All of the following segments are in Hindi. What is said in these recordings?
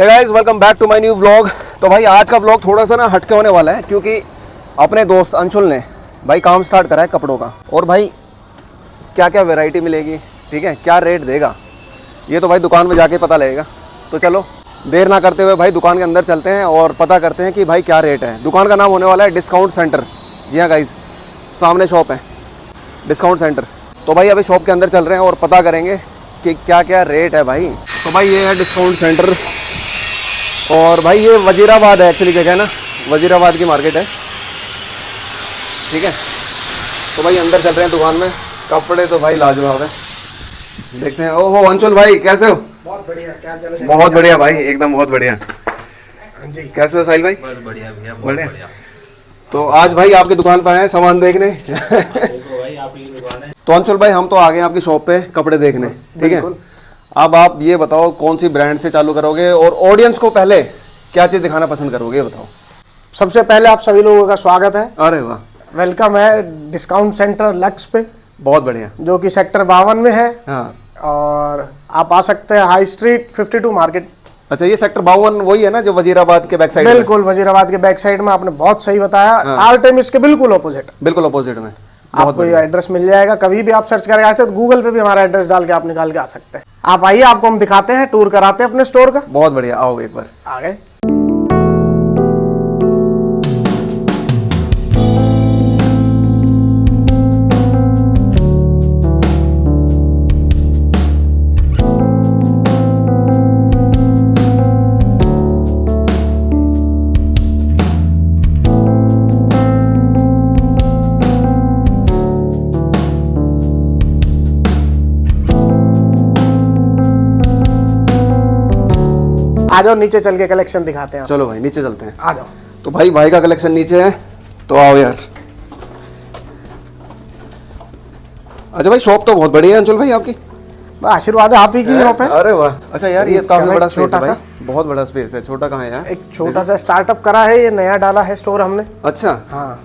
Hey guys, welcome back to my new vlog. तो भाई आज का व्लॉग थोड़ा सा ना हटके होने वाला है, क्योंकि अपने दोस्त अंशुल ने भाई काम स्टार्ट करा है कपड़ों का। और भाई क्या क्या वैरायटी मिलेगी, ठीक है, क्या रेट देगा, ये तो भाई दुकान में जाके पता लगेगा। तो चलो देर ना करते हुए भाई दुकान के अंदर चलते हैं और पता करते हैं कि भाई क्या रेट है। दुकान का नाम होने वाला है डिस्काउंट सेंटर। जी हाँ गाइस, सामने शॉप है डिस्काउंट सेंटर। तो भाई अभी शॉप के अंदर चल रहे हैं और पता करेंगे कि क्या क्या रेट है भाई। तो भाई ये है डिस्काउंट सेंटर और भाई ये वजीराबाद है एक्चुअली, जगह है ना, वजीराबाद की मार्केट है, ठीक है। तो भाई अंदर चल रहे हैं दुकान में। कपड़े तो भाई लाजवाब है, देखते हैं। ओहो अंशुल भाई, कैसे हो? बहुत बढ़िया, क्या चल रहा है? बहुत बढ़िया भाई, एकदम बहुत बढ़िया जी। कैसे हो साहिल भाई? बहुत बढ़िया भैया, बहुत बढ़िया। बढ़िया। तो आज भाई आपकी दुकान पे आए हैं सामान देखने। देखो भाई, आप ही की दुकान है। तो अंशुल भाई हम तो आ गए आपकी शॉप पे कपड़े देखने, ठीक है। अब आप ये बताओ कौन सी ब्रांड से चालू करोगे और ऑडियंस को पहले क्या चीज़ दिखाना पसंद करोगे, ये बताओ। सबसे पहले आप सभी लोगों का स्वागत है, अरे वाह, वेलकम है डिस्काउंट सेंटर लक्स पे, बहुत बढ़िया। जो कि सेक्टर 52 में है। हाँ और आप आ सकते हैं हाई स्ट्रीट 52 मार्केट। अच्छा, ये सेक्टर 52 वही है ना जो वजीराबाद के बैक साइड में? बिल्कुल, वजीराबाद के बैक साइड में, आपने बहुत सही बताया। आर्टेमिस के बिल्कुल ऑपोजिट, बिल्कुल अपोजिट में। आपको ये एड्रेस मिल जाएगा। कभी भी आप सर्च करके आ सकते, गूगल पे भी हमारा एड्रेस डाल के आप निकाल के आ सकते हैं। आप आइए, आपको हम दिखाते हैं, टूर कराते हैं अपने स्टोर का। बहुत बढ़िया, आओ एक बार। आ गए। आ जाओ, नीचे चल के कलेक्शन दिखाते हैं। चलो भाई नीचे चलते हैं। आ जाओ। तो भाई का कलेक्शन नीचे है, तो आओ यार। अच्छा भाई, शॉप तो बहुत बढ़िया है अंशुल भाई आपकी। आशीर्वाद है आप ही की यहाँ पे। अरे वाह, अच्छा यार ये काफी बड़ा स्पेस छोटा है सा। भाई, बहुत बड़ा स्पेस है। छोटा कहाँ है यार? एक छोटा सा स्टार्टअप करा है, ये नया डाला है स्टोर हमने। अच्छा हाँ,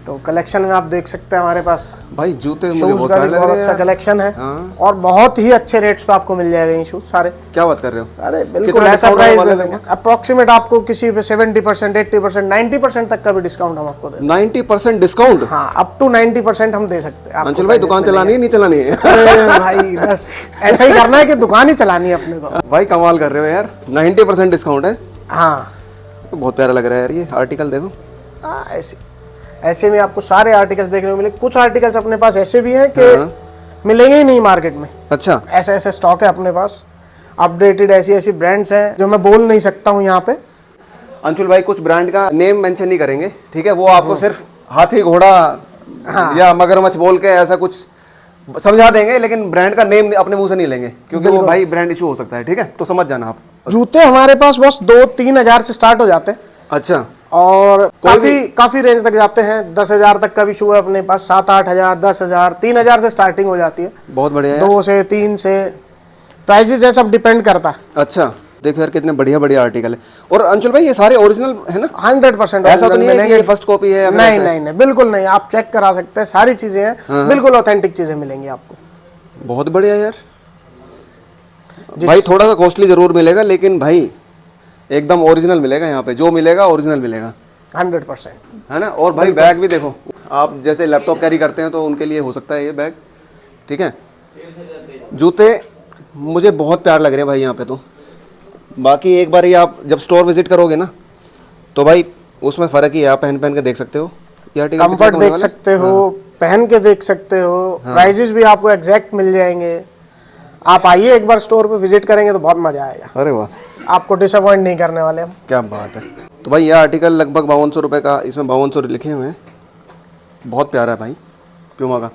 तो कलेक्शन में आप देख सकते हैं हमारे पास भाई, जूते मुझे शूज बहुत का प्यारे भी लग बहुत रहे हैं अच्छा यार। कलेक्शन है। हाँ। और बहुत ही अच्छे रेट्स पे आपको मिल जाएगा ये शूज सारे। क्या बात कर रहे हो? अरे बिल्कुल कितना ऐसा discount वाले प्राइस लेंगे? अप्रोक्सीमेट आपको किसी पे 70%, 80%, 90% तक का भी डिस्काउंट हम आपको देते 90% डिस्काउंट? हैं। हाँ, अप टू 90% हम दे सकते हैं आपको। अंशुल भाई दुकान चलानी है नहीं चलानी है? अरे भाई बस ऐसा ही करना है कि दुकान ही चलानी है अपने को। भाई कमाल कर रहे हो यार, 90% डिस्काउंट है। हाँ, तो बहुत प्यारा लग रहा है यार ये आर्टिकल, देखो। ऐसे में आपको सारे आर्टिकल्स देखने को मिले। कुछ आर्टिकल्स अपने पास ऐसे भी हैं कि मिलेंगे ही नहीं मार्केट में। अच्छा, ऐसे ऐसे स्टॉक है अपने पास, अपडेटेड ऐसी ऐसी ब्रांड्स हैं जो मैं बोल नहीं सकता हूँ यहाँ पे। अंशुल भाई कुछ ब्रांड का नेम मेंशन नहीं करेंगे, ठीक है। वो आपको सिर्फ हाथी घोड़ा या मगरमच्छ बोल के ऐसा कुछ समझा देंगे, लेकिन ब्रांड का नेम अपने मुंह से नहीं लेंगे, क्योंकि वो भाई ब्रांड इशू हो सकता है, ठीक है। तो समझ जाना आप। जूते हमारे पास बस 2-3 हजार से स्टार्ट हो जाते हैं। अच्छा, और काफी रेंज तक जाते हैं। 10,000 तक का भी शू है अपने पास, 7-8 हजार, 10,000, 3,000 से स्टार्टिंग हो जाती है। बहुत बढ़िया है। 2 से 3 से प्राइजेज है, सब डिपेंड करता है। अच्छा, देखो यार कितने बढ़िया बढ़िया आर्टिकल है। और अंशुल भाई ये सारे ओरिजिनल है ना? 100% ऐसा तो नहीं है कि ये फर्स्ट कॉपी है या फिर नहीं ऐसा है? नहीं नहीं, बिल्कुल नहीं। आप चेक करा सकते हैं, सारी चीजें हैं, बिल्कुल ऑथेंटिक चीजें मिलेंगी आपको। बहुत बढ़िया यार भाई। थोड़ा सा कॉस्टली जरूर मिलेगा, लेकिन भाई एकदम ओरिजिनल मिलेगा यहाँ पे। जो मिलेगा ओरिजिनल मिलेगा, 100%। है ना। और भाई बैग भी देखो, आप जैसे लैपटॉप कैरी करते हैं तो उनके लिए हो सकता है ये बैग, ठीक है। जूते मुझे बहुत प्यार लग रहे हैं भाई यहाँ पे। तो बाकी एक बार ये आप जब स्टोर विजिट करोगे ना, तो भाई उसमें फ़र्क ही है। आप पहन के देख सकते हो, कंफर्ट देख सकते हो, पहन के देख सकते हो। प्राइजेस भी आपको एग्जैक्ट मिल जाएंगे। आप आइए एक बार स्टोर पे विजिट करेंगे तो बहुत मजा आएगा। अरे वाह, आपको डिसअपॉइंट नहीं करने वाले हम। क्या बात है। तो भाई ये आर्टिकल लगभग 5200 रुपये का, इसमें 5200 लिखे हुए हैं। बहुत प्यारा है भाई, प्यूमा का।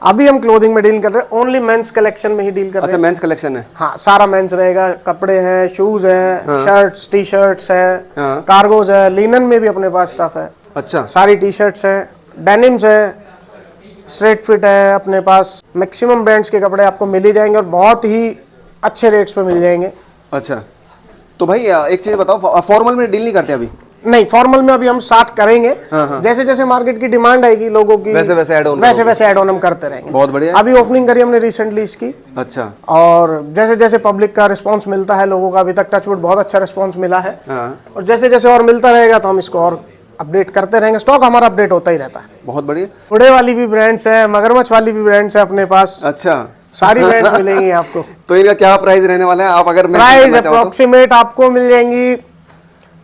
अभी हम क्लोथिंग में डील कर रहे हैं, ओनली मेंस कलेक्शन में ही डील कर रहे अच्छा, हैं। मेंस कलेक्शन है? हाँ, सारा मेंस रहेगा। कपड़े हैं, शूज हैं, शर्ट्स, टी शर्ट्स है, हाँ। कार्गोज है, लिनन में भी अपने पास स्टफ है। अच्छा, सारी टी शर्ट्स है, डेनिम्स है, स्ट्रेट फिट है अपने पास। मैक्सिमम ब्रांड्स के कपड़े आपको मिल ही जाएंगे और बहुत ही अच्छे रेट्स पे मिल जाएंगे। अच्छा। तो भाई एक चीज़ बताओ, फॉर्मल में डील नहीं करते अभी? नहीं, फॉर्मल में अभी हम स्टार्ट करेंगे। जैसे जैसे मार्केट की डिमांड आएगी लोगों की, वैसे वैसे ऐड ऑन हम करते रहेंगे। बहुत बढ़िया। अभी ओपनिंग करी हमने रिसेंटली इसकी। अच्छा। और जैसे जैसे पब्लिक का रिस्पांस मिलता है, लोगों का अभी तक टचवुड बहुत अच्छा रिस्पांस मिला है। और जैसे जैसे और मिलता रहेगा तो हम इसको और अपडेट करते रहेंगे। स्टॉक हमारा अपडेट होता ही रहता है। बहुत बढ़िया। उड़े वाली भी ब्रांड्स है, मगरमच्छ वाली भी ब्रांड्स है अपने पास। अच्छा, सारी ब्रांड्स मिलेंगी आपको। तो इनका क्या प्राइस रहने वाला है, आप अगर प्राइस अप्रोक्सीमेट आपको मिल जाएंगी,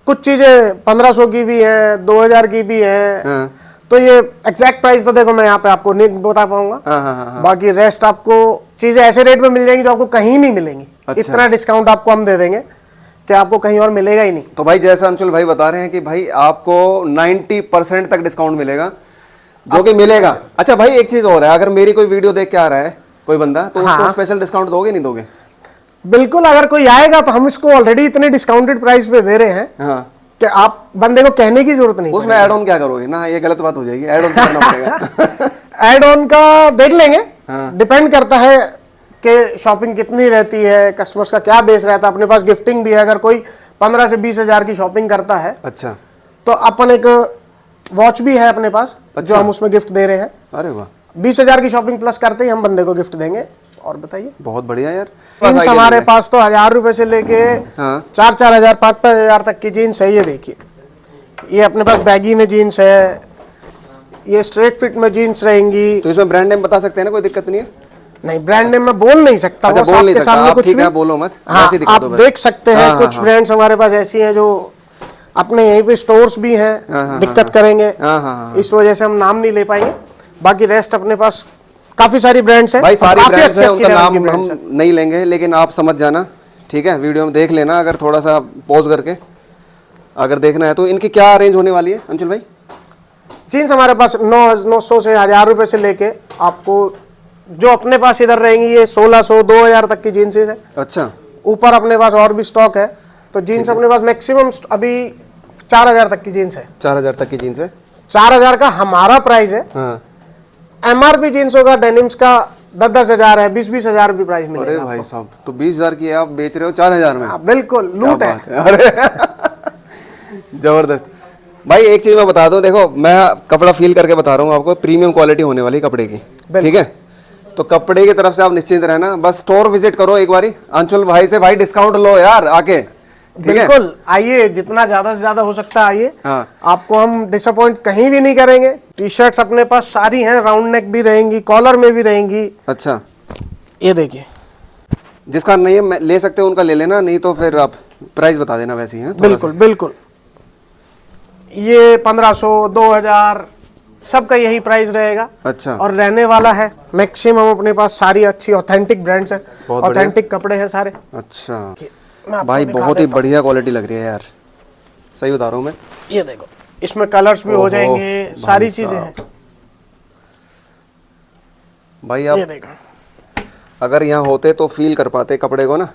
कुछ चीजें 1500 की भी है, 2000 की भी है। तो ये एग्जैक्ट प्राइस तो देखो मैं यहाँ पे आपको नहीं बता पाऊंगा। बाकी रेस्ट आपको चीजें ऐसे रेट में मिल जाएंगी जो आपको कहीं नहीं मिलेंगी। अच्छा। इतना डिस्काउंट आपको हम दे देंगे कि आपको कहीं और मिलेगा ही नहीं। तो भाई जैसा अंशुल भाई बता रहे हैं कि भाई आपको 90% तक डिस्काउंट मिलेगा, जो कि मिलेगा। अच्छा भाई, एक चीज और है, अगर मेरी कोई वीडियो देख के आ रहा है कोई बंदा, तो उसको स्पेशल डिस्काउंट दोगे नहीं दोगे? बिल्कुल, अगर कोई आएगा तो हम इसको ऑलरेडी इतने डिस्काउंटेड प्राइस पे दे रहे हैं कि आप बंदे को कहने की जरूरत नहीं। उसमें ऐड ऑन क्या करोगे ना, ये गलत बात हो जाएगी। ऐड ऑन करना पड़ेगा। ऐड ऑन का देख लेंगे, डिपेंड करता है कि शॉपिंग कितनी रहती है, कस्टमर्स का क्या बेस रहता है। अपने पास गिफ्टिंग भी है, अगर कोई 15 से 20 हजार की शॉपिंग करता है, अच्छा, तो अपन एक वॉच भी है अपने पास। अच्छा। जो हम उसमें गिफ्ट दे रहे हैं। अरे वाह, 20 हजार की शॉपिंग प्लस करते ही हम बंदे को गिफ्ट देंगे। और बताइए। बहुत बढ़िया यार। जीन्स हमारे पास तो 1000 रुपए से लेके 4-4 हजार 5-5 हजार तक की जीन्स है। ये देखिए, ये अपने पास बैगी में जीन्स है, ये स्ट्रेट फिट में जीन्स रहेंगी। तो इसमें ब्रांड नेम बता सकते हैं ना, कोई दिक्कत नहीं है? नहीं, ब्रांड नेम मैं बोल नहीं सकता। अच्छा, बोल नहीं सकता आप, ठीक है, बोलो मत। हाँ, आप देख सकते हैं। कुछ ब्रांड्स हमारे पास ऐसी हैं जो अपने यहीं पे स्टोर्स भी हैं, दिक्कत करेंगे, इस वजह से हम नाम नहीं ले पाएंगे। बाकी रेस्ट अपने पास काफी सारी ब्रांड्स हैं। भाई सारी ब्रांड्स हैं, उनका नाम हम नहीं लेंगे, लेकिन आप समझ जाना, ठीक है? वीडियो में देख लेना, अगर थोड़ा सा पॉज करके अगर देखना है तो। इनकी क्या रेंज होने वाली है अंशुल भाई? जीन्स हमारे पास 900 से 1000 रुपए से लेके आपको जो अपने पास इधर रहेंगी, ये 1600 2000 तक की जीन्स है। अच्छा। ऊपर अपने पास और भी स्टॉक है। तो जीन्स अपने पास मैक्सिमम अभी 4000 तक की जीन्स है। 4000 तक की जीन्स है। 4000 का हमारा प्राइस है। हाँ। एमआरपी जीन्सों का डेनिम्स का 10-10 हजार है, 20-20 हजार भी प्राइस मिलेगा। अरे भाई साहब, तो 20 हजार की आप बेच रहे हो 4000 में? बिल्कुल लूट है। अरे जबरदस्त भाई। एक चीज मैं बता दूं, देखो मैं कपड़ा फील करके बता रहा हूँ आपको, प्रीमियम क्वालिटी होने वाली कपड़े की, ठीक है? तो कपड़े की तरफ से आप निश्चिंत रहना, बस स्टोर विजिट करो एक बारी अंशुल भाई से, भाई डिस्काउंट लो यार आके। बिल्कुल आइए, जितना ज्यादा से ज्यादा हो सकता है आइए। हाँ। आपको हम डिसअपॉइंट कहीं भी नहीं करेंगे। टी शर्ट्स अपने पास सारी हैं, राउंड नेक भी रहेंगी, कॉलर में भी रहेंगी। अच्छा, ये देखिए, जिसका नहीं है ले सकते हो उनका ले लेना, नहीं तो फिर आप प्राइस बता देना वैसे ही है। बिल्कुल बिल्कुल। ये 1500 2000 सबका यही प्राइस रहेगा। अच्छा। और रहने वाला है मैक्सिमम अपने पास सारी अच्छी ऑथेंटिक ब्रांड्स है, ऑथेंटिक कपड़े हैं सारे। अच्छा भाई, बहुत ही बढ़िया क्वालिटी लग रही है यार, सही बता रहा हूँ मैं। ये देखो, इसमें कलर्स भी हो जाएंगे, सारी चीजें हैं भाई। आप ये देखो, अगर यहाँ होते तो फील कर पाते कपड़े को ना।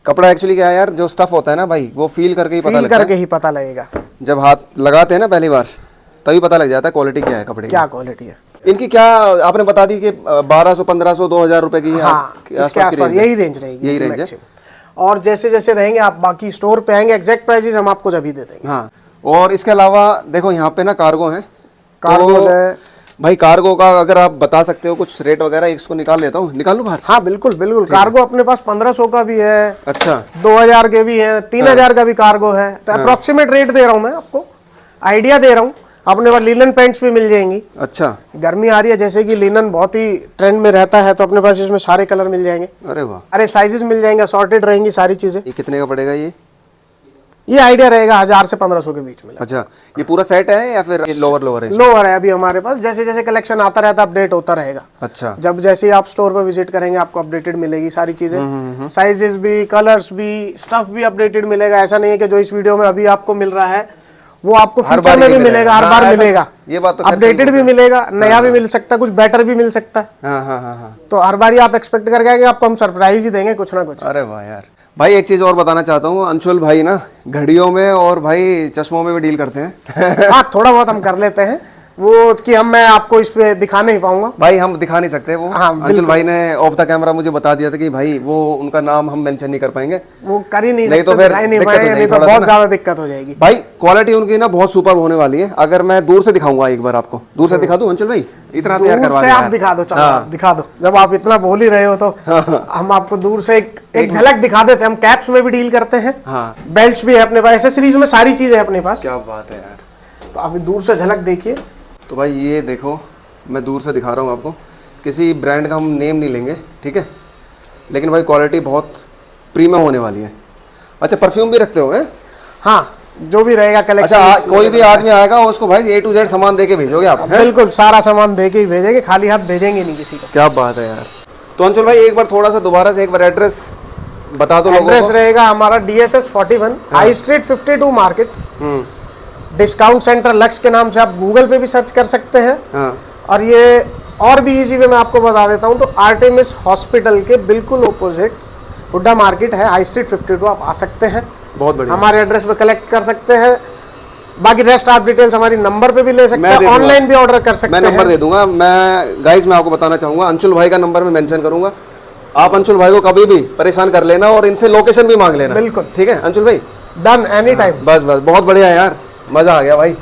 कपड़ा एक्चुअली क्या है यार, जो स्टफ होता है ना भाई, वो फील करके ही पता लगता है। करके ही पता लगेगा। जब हाथ लगाते हैं ना पहली बार, तभी पता लग जाता है क्वालिटी क्या है कपड़े की। क्या क्वालिटी है इनकी? क्या आपने बता दी कि 1200 1500 2000 रुपए की है? हाँ, इसके आसपास यही रेंज रहेगी। यही रेंज है। और जैसे जैसे रहेंगे आप बाकी स्टोर पे आएंगे, एग्जैक्ट प्राइसेस हम आपको जब ही दे देंगे। हाँ। और इसके अलावा देखो यहाँ पे ना कार्गो है, कार्गो है भाई। कार्गो का अगर आप बता सकते हो कुछ रेट वगैरह, इसको निकाल लेता हूँ, निकाल लूँ बाहर? हाँ बिल्कुल बिल्कुल। कार्गो अपने पास 1500 का भी है। अच्छा। 2000 के भी है, 3000 का भी कार्गो है। तो अप्रोक्सीमेट रेट दे रहा हूँ मैं आपको, आइडिया दे रहा हूँ। अपने पास लिनन पैंट्स भी मिल जाएंगी। अच्छा। गर्मी आ रही है, जैसे कि लिनन बहुत ही ट्रेंड में रहता है, तो अपने पास इसमें सारे कलर मिल जाएंगे। अरे वाह। अरे साइजेस मिल जाएंगे, सॉर्टेड रहेंगी सारी चीजें। ये कितने का पड़ेगा ये आइडिया रहेगा 1000 से 1500 के बीच में। अच्छा, ये पूरा सेट है या फिर लोअर है? लोअर है अभी हमारे पास। जैसे जैसे कलेक्शन आता रहता है, अपडेट होता रहेगा। अच्छा। जब जैसे ही आप स्टोर पर विजिट करेंगे, आपको अपडेटेड मिलेगी सारी चीजें, साइजेस भी, कलर्स भी, स्टफ भी अपडेटेड मिलेगा। ऐसा नहीं है कि जो इस वीडियो में अभी आपको मिल रहा है वो आपको फ्यूचर में भी मिलेगा, हर बार मिलेगा। ये बात तो अपडेटेड भी मिलेगा, नया भी मिल सकता है, कुछ बेटर भी मिल सकता है। हाँ। तो हर बार आप एक्सपेक्ट करके आएंगे, आपको हम सरप्राइज ही देंगे कुछ ना कुछ। अरे वाह यार भाई। एक चीज और बताना चाहता हूँ, अंशुल भाई ना घड़ियों में और भाई चश्मों में भी डील करते हैं। हाँ, थोड़ा बहुत हम कर लेते हैं। वो कि मैं आपको इस पे दिखा नहीं पाऊंगा। भाई हम दिखा नहीं सकते वो। हाँ, अंशुल बिल्कुल। भाई ने ऑफ द कैमरा मुझे बता दिया था कि भाई वो उनका नाम हम मेंशन नहीं कर पाएंगे। वो कर ही नहीं नहीं सकते, तो फिर दिखा ही नहीं दिक्कत हो पाएंगे, जाएगी नहीं तो थोड़ा सा बहुत ना। ज्यादा दिक्कत हो जाएगी। भाई क्वालिटी उनकी ना बहुत सुपर होने वाली है। अगर मैं दूर से दिखाऊंगा एक बार आपको, दूर से दिखा दूं अंशुल भाई? इतना तो यार दूर करवा से दिया आप यार। दिखा दो, चलो हाँ। आप दिखा दो। जब आप इतना बोल ही रहे हो तो हम आपको दूर से एक झलक दिखा देते हैं। हम कैप्स में भी डील करते हैं, हाँ। बेल्ट्स भी है अपने पास, एसेसरीज में सारी चीजें हैं अपने पास। क्या बात है यार। तो आप दूर से झलक देखिए। तो भाई ये देखो, मैं दूर से दिखा रहा हूँ आपको। किसी ब्रांड का हम नेम नहीं लेंगे, ठीक है, लेकिन भाई क्वालिटी बहुत प्रीमियम होने वाली है। अच्छा, परफ्यूम भी रखते हो हैं? हाँ, जो भी रहेगा कलेक्शन। अच्छा, कोई भी आदमी आएगा उसको भाई A to Z सामान दे के भेजोगे आप? हैं? बिल्कुल, सारा सामान दे के ही भेजेंगे, खाली हाथ भेजेंगे नहीं किसी को। क्या बात है यार। तो अंशुल भाई एक बार थोड़ा सा दोबारा से एक बार एड्रेस बता दो लोगों एड्रेस को। रहेगा हमारा DSS 41 high street 52 market, discount centre lux के नाम से आप गूगल पे भी सर्च कर सकते हैं। हाँ। और ये और भी इजी वे में आपको बता देता हूँ, तो आर्टेमिस हॉस्पिटल के बिल्कुल ओपोजिट हुड्डा मार्केट है, हाई स्ट्रीट 52, आप आ सकते हैं। बहुत बढ़िया। हमारे एड्रेस पे कलेक्ट कर सकते हैं। बाकी रेस्ट आप डिटेल्स हमारी नंबर पे भी ले सकते मैं दे हैं, दूंगा। ऑनलाइन भी ऑर्डर कर सकते मैं हैं। नंबर दे दूंगा। मैं गाइस मैं आपको बताना चाहूंगा, अंशुल भाई का नंबर मैं मेंशन करूंगा। आप अंशुल भाई को कभी भी परेशान कर लेना और इनसे लोकेशन भी मांग लेना। बिल्कुल। ठीक है अंशुल भाई? Done, any time. बस बस, बहुत बढ़िया यार, मज़ा आ गया भाई।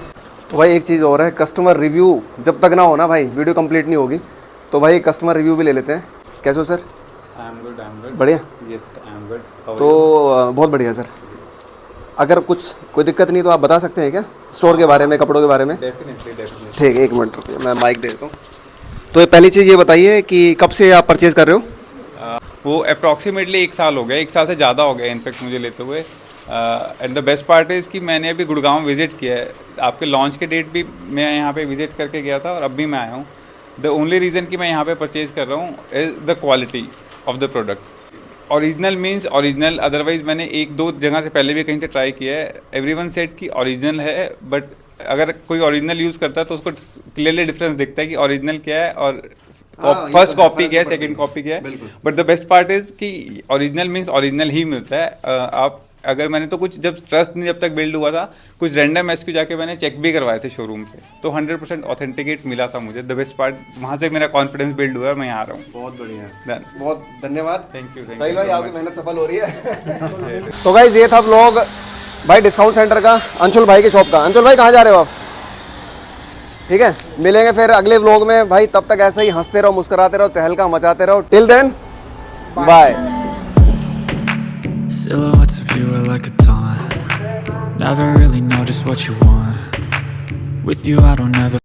तो भाई एक चीज़ और है, कस्टमर रिव्यू जब तक ना हो ना भाई वीडियो कंप्लीट नहीं होगी। तो भाई कस्टमर रिव्यू भी ले लेते हैं। कैसे हो सर? आई एम गुड बढ़िया। Yes I am good. तो बहुत बढ़िया सर। अगर कोई दिक्कत नहीं तो आप बता सकते हैं क्या स्टोर के बारे में, कपड़ों के बारे में? डेफिनेटली ठीक है, एक मिनट रुकिए, मैं माइक दे देता हूँ। तो ये पहली चीज़ ये बताइए कि कब से आप परचेज़ कर रहे हो? वो अप्रॉक्सीमेटली 1 साल हो गया, 1 साल से ज़्यादा हो गया इनफैक्ट मुझे लेते हुए। And the best part is कि मैंने अभी गुड़गांव विज़िट किया है। आपके लॉन्च के डेट भी मैं यहाँ पे विज़िट करके गया था और अब भी मैं आया हूँ। द ओनली रीज़न कि मैं यहाँ पे परचेज़ कर रहा हूँ is the quality of the product. Original means original, otherwise मैंने 1-2 जगह से पहले भी कहीं से ट्राई किया है। एवरीवन सेड कि ओरिजिनल है, बट अगर कोई ओरिजिनल यूज़ करता है तो उसको क्लियरली डिफरेंस दिखता है कि ओरिजिनल क्या है और फर्स्ट कॉपी क्या है, सेकंड कॉपी क्या है। But the best part is कि ओरिजिनल मीन्स ओरिजिनल ही मिलता है। आप अगर मैंने तो कुछ जब ट्रस्ट नहीं जब तक बिल्ड हुआ था, कुछ रैंडम एसक्यू जाके मैंने चेक भी करवाए थे शोरूम पे, तो 100% ऑथेंटिकेट मिला था मुझे। द बेस्ट पार्ट वहाँ से मेरा कॉन्फिडेंस बिल्ड हुआ है, मैं यहाँ आ रहा हूँ। बहुत बढ़िया, Done. बहुत धन्यवाद। Thank you सही भाई, so आपकी much. मेहनत सफल हो रही है। तो गाइस ये था व्लॉग भाई डिस्काउंट सेंटर का, अंशुल भाई की शॉप का। अंशुल भाई कहाँ जा रहे हो आप? ठीक है, मिलेंगे फिर अगले व्लॉग में भाई। तब तक ऐसे ही हंसते रहो, मुस्कुराते रहो, तहलका मचाते रहो। Till then bye. Silhouettes of you are like a taunt. Never really know just what you want. With you I don't ever